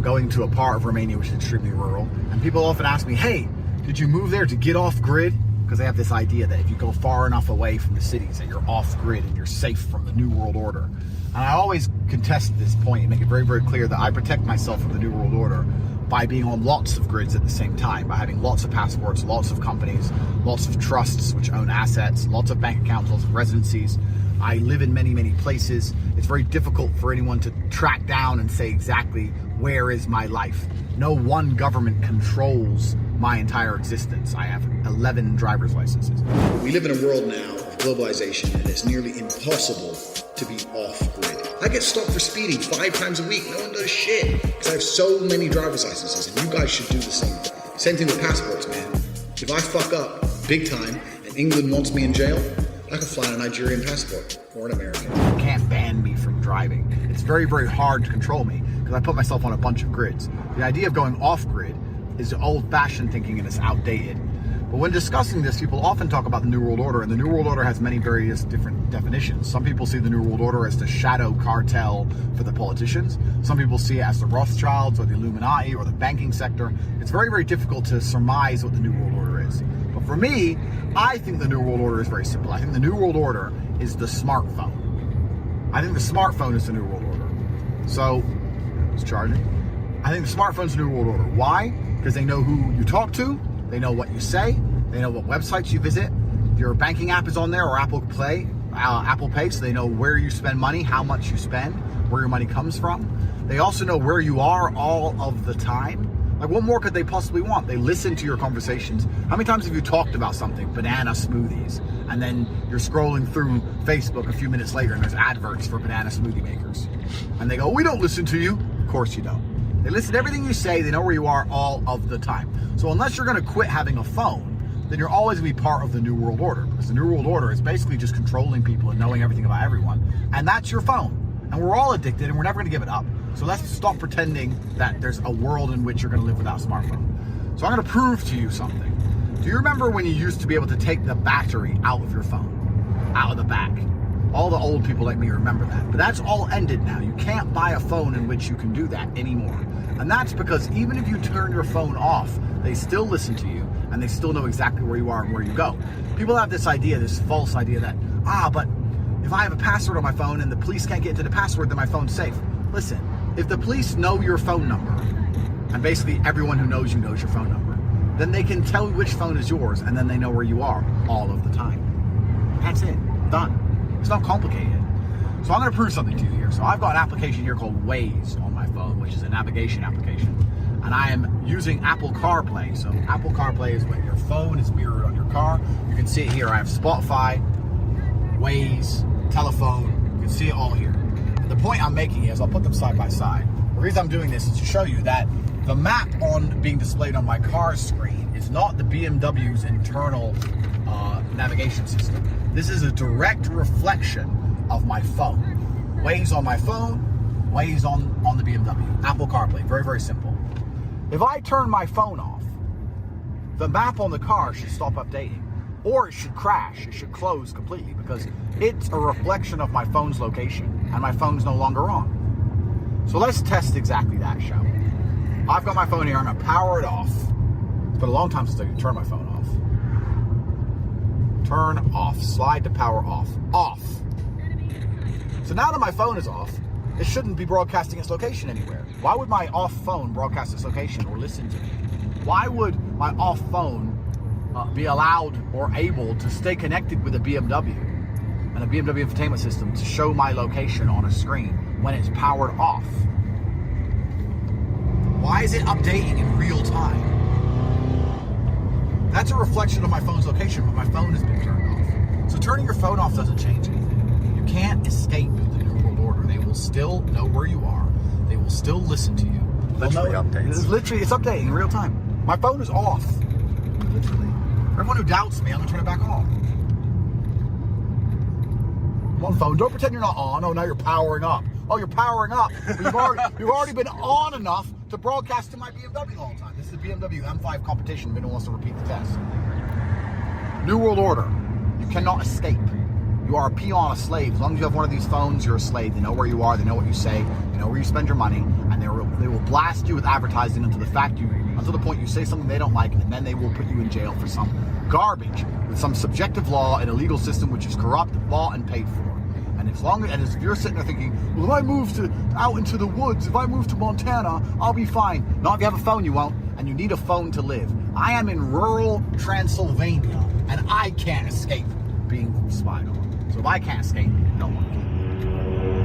going to a part of Romania which is extremely rural, and people often ask me, hey, did you move there to get off grid? Because they have this idea that if you go far enough away from the cities that you're off grid and you're safe from the New World Order. And I always contest this point and make it very, very clear that I protect myself from the New World Order by being on lots of grids at the same time, by having lots of passports, lots of companies, lots of trusts which own assets, lots of bank accounts, lots of residencies. I live in many, many places. It's very difficult for anyone to track down and say exactly where is my life. No one government controls my entire existence. I have 11 driver's licenses. We live in a world now of globalization, and it's nearly impossible to be off-grid. I get stopped for speeding 5 times a week. No one does shit because I have so many driver's licenses, and you guys should do the same. Same thing with passports, man. If I fuck up big time and England wants me in jail, I can fly on a Nigerian passport or an American. You can't ban me from driving. It's very, very hard to control me because I put myself on a bunch of grids. The idea of going off-grid is old-fashioned thinking and it's outdated. But when discussing this, people often talk about the New World Order, and the New World Order has many various different definitions. Some people see the New World Order as the shadow cartel for the politicians. Some people see it as the Rothschilds or the Illuminati or the banking sector. It's very, very difficult to surmise what the New World Order is. But for me, I think the New World Order is very simple. I think the New World Order is the smartphone. I think the smartphone is the New World Order. So, it's charging. I think the smartphone's the New World Order. Why? Because they know who you talk to, they know what you say, they know what websites you visit. Your banking app is on there, or Apple Pay, so they know where you spend money, how much you spend, where your money comes from. They also know where you are all of the time. Like, what more could they possibly want? They listen to your conversations. How many times have you talked about something, banana smoothies, and then you're scrolling through Facebook a few minutes later and there's adverts for banana smoothie makers? And they go, we don't listen to you. Of course you don't. They listen to everything you say. They know where you are all of the time. So unless you're going to quit having a phone, then you're always going to be part of the New World Order. Because the New World Order is basically just controlling people and knowing everything about everyone. And that's your phone. And we're all addicted and we're never going to give it up. So let's stop pretending that there's a world in which you're going to live without a smartphone. So I'm going to prove to you something. Do you remember when you used to be able to take the battery out of your phone? Out of the back? All the old people like me remember that. But that's all ended now. You can't buy a phone in which you can do that anymore. And that's because even if you turn your phone off, they still listen to you and they still know exactly where you are and where you go. People have this idea, this false idea that, but if I have a password on my phone and the police can't get into the password, then my phone's safe. Listen, if the police know your phone number, and basically everyone who knows you knows your phone number, then they can tell which phone is yours and then they know where you are all of the time. That's it. Done. It's not complicated. So I'm going to prove something to you here. So I've got an application here called Waze on my phone, which is a navigation application. And I am using Apple CarPlay. So Apple CarPlay is when your phone is mirrored on your car. You can see it here. I have Spotify, Waze, telephone. You can see it all here. And the point I'm making is, I'll put them side by side. The reason I'm doing this is to show you that the map on being displayed on my car's screen is not the BMW's internal navigation system. This is a direct reflection of my phone. Waze on my phone, Waze on the BMW. Apple CarPlay, very, very simple. If I turn my phone off, the map on the car should stop updating. Or it should crash, it should close completely because it's a reflection of my phone's location and my phone's no longer on. So let's test exactly that, shall we? I've got my phone here, I'm gonna power it off. It's been a long time since I turned my phone off. Turn off, slide to power off, off. So now that my phone is off, it shouldn't be broadcasting its location anywhere. Why would my off phone broadcast its location or listen to me? Why would my off phone be allowed or able to stay connected with a BMW and a BMW infotainment system to show my location on a screen when it's powered off? Why is it updating in real time? That's a reflection of my phone's location, but my phone has been turned off. So turning your phone off doesn't change anything. You can't escape the New World Order. They will still know where you are. They will still listen to you. Literally updates. It's updating in real time. My phone is off. Literally. Everyone who doubts me, I'm gonna turn it back on. Come on, phone. Don't pretend you're not on. Oh, now you're powering up. Oh, you're powering up. But you've already been on enough to broadcast to my BMW the whole time. This is the BMW M5 competition. If anyone wants to repeat the test. New World Order. You cannot escape. You are a peon, a slave. As long as you have one of these phones, you're a slave. They know where you are, they know what you say, they know where you spend your money, and they will blast you with advertising until the point you say something they don't like, and then they will put you in jail for some garbage with some subjective law and a legal system which is corrupt, bought, and paid for. And if you're sitting there thinking, well, if I move out into the woods, if I move to Montana, I'll be fine. Not if you have a phone, you won't. And you need a phone to live. I am in rural Transylvania, and I can't escape being spied on. So if I can't escape, no one can.